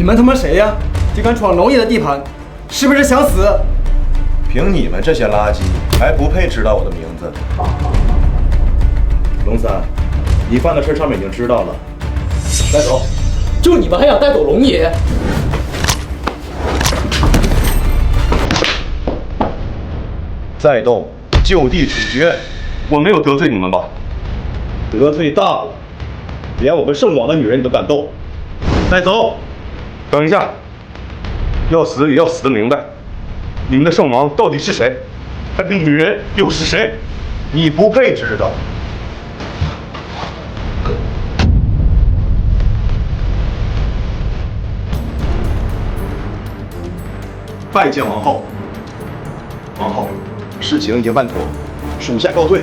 们他妈谁呀？就敢闯龙爷的地盘，是不是想死？凭你们这些垃圾，还不配知道我的名字。龙三，你犯的事上面已经知道了，带走。就你们还想带走龙爷？再动，就地处决。我没有得罪你们吧？得罪大了，连我们圣王的女人你都敢动，带走。等一下，要死也要死得明白。你们的圣王到底是谁？他的女人又是谁？你不配知道。拜见王后。王后，事情已经办妥，属下告退。